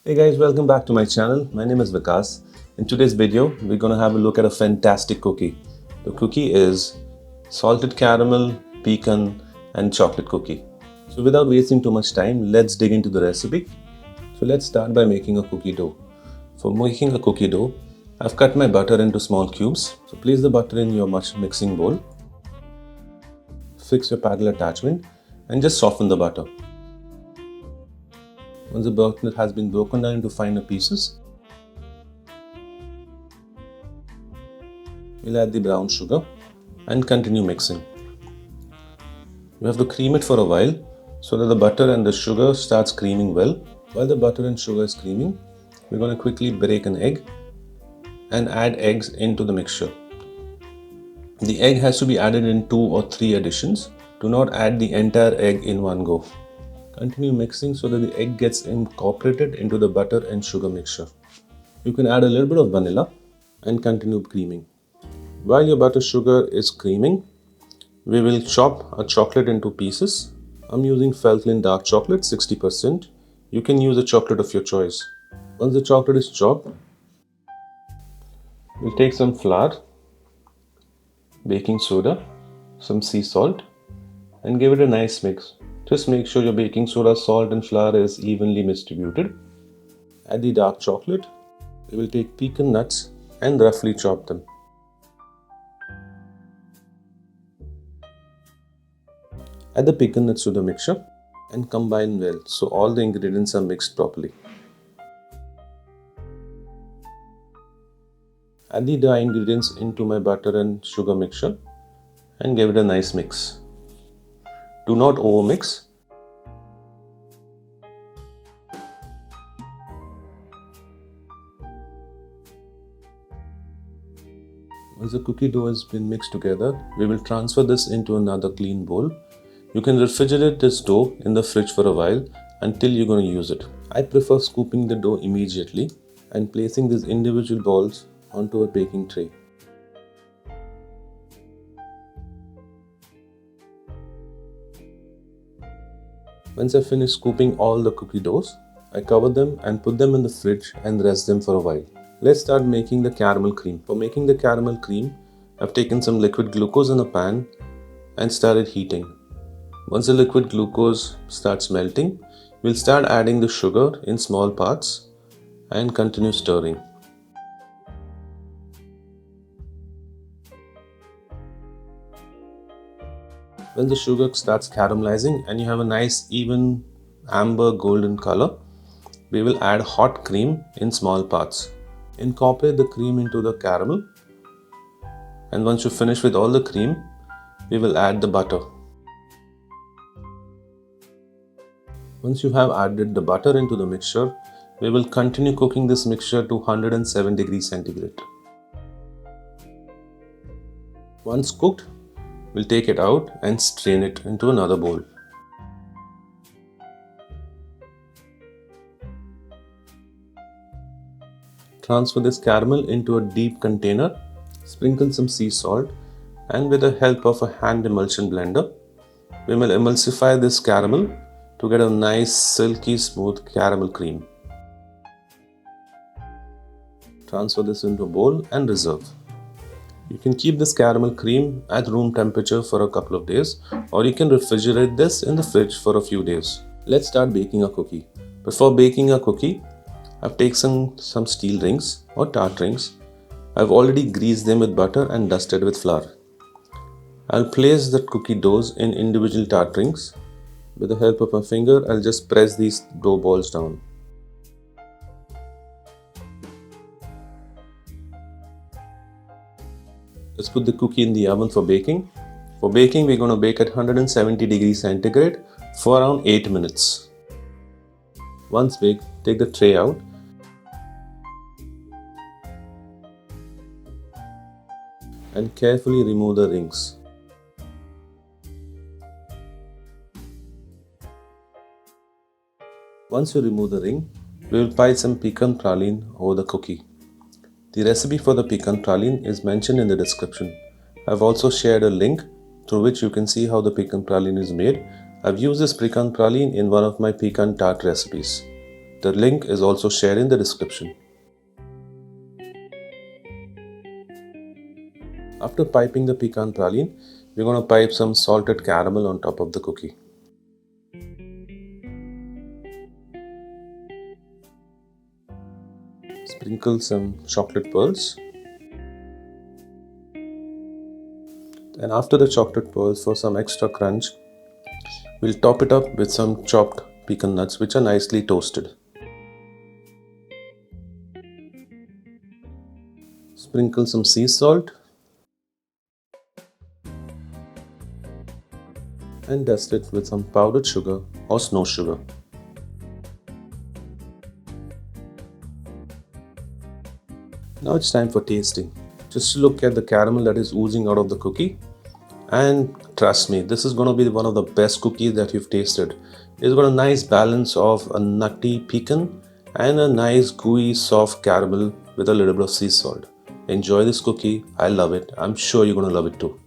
Hey guys, welcome back to my channel. My name is Vikas. In today's video, we're going to have a look at a fantastic cookie. The cookie is salted caramel, pecan and chocolate cookie. So without wasting too much time, let's dig into the recipe. So let's start by making a cookie dough. For making a cookie dough, I've cut my butter into small cubes. So place the butter in your mixing bowl. Fix your paddle attachment and just soften the butter. Once the butter has been broken down into finer pieces, we'll add the brown sugar and continue mixing. You have to cream it for a while so that the butter and the sugar starts creaming well. While the butter and sugar is creaming, we're going to quickly break an egg and add eggs into the mixture. The egg has to be added in 2 or 3 additions. Do not add the entire egg in one go. Continue mixing so that the egg gets incorporated into the butter and sugar mixture. You can add a little bit of vanilla and continue creaming. While your butter sugar is creaming, we will chop a chocolate into pieces. I'm using Feltlin dark chocolate 60%. You can use a chocolate of your choice. Once the chocolate is chopped, we'll take some flour, baking soda, some sea salt and give it a nice mix. Just make sure your baking soda, salt and flour is evenly distributed. Add the dark chocolate. We will take pecan nuts and roughly chop them. Add the pecan nuts to the mixture and combine well so all the ingredients are mixed properly. Add the dry ingredients into my butter and sugar mixture and give it a nice mix. Do not overmix. Once the cookie dough has been mixed together, we will transfer this into another clean bowl. You can refrigerate this dough in the fridge for a while until you're going to use it. I prefer scooping the dough immediately and placing these individual balls onto a baking tray. Once I finish scooping all the cookie doughs, I cover them and put them in the fridge and rest them for a while. Let's start making the caramel cream. For making the caramel cream, I've taken some liquid glucose in a pan and started heating. Once the liquid glucose starts melting, we'll start adding the sugar in small parts and continue stirring. When the sugar starts caramelizing and you have a nice even amber golden color, we will add hot cream in small parts. Incorporate the cream into the caramel, and once you finish with all the cream, we will add the butter. Once you have added the butter into the mixture, we will continue cooking this mixture to 107 degrees centigrade. Once cooked, we'll take it out and strain it into another bowl. Transfer this caramel into a deep container, sprinkle some sea salt, and with the help of a hand emulsion blender, we will emulsify this caramel to get a nice silky smooth caramel cream. Transfer this into a bowl and reserve. You can keep this caramel cream at room temperature for a couple of days, or you can refrigerate this in the fridge for a few days. Let's start baking a cookie. Before baking a cookie, I've taken some steel rings or tart rings. I've already greased them with butter and dusted with flour. I'll place the cookie doughs in individual tart rings. With the help of my finger, I'll just press these dough balls down. Let's put the cookie in the oven for baking. For baking, we're going to bake at 170 degrees centigrade for around 8 minutes. Once baked, take the tray out. And carefully remove the rings. Once you remove the ring, we will pile some pecan praline over the cookie. The recipe for the pecan praline is mentioned in the description. I've also shared a link through which you can see how the pecan praline is made. I've used this pecan praline in one of my pecan tart recipes. The link is also shared in the description. After piping the pecan praline, we're going to pipe some salted caramel on top of the cookie. Sprinkle some chocolate pearls. And after the chocolate pearls, for some extra crunch, we'll top it up with some chopped pecan nuts which are nicely toasted. Sprinkle some sea salt and dust it with some powdered sugar or snow sugar. Now it's time for tasting. Just look at the caramel that is oozing out of the cookie, and trust me, this is going to be one of the best cookies that you've tasted. It's got a nice balance of a nutty pecan and a nice gooey soft caramel with a little bit of sea salt. Enjoy this cookie. I love it. I'm sure you're going to love it too.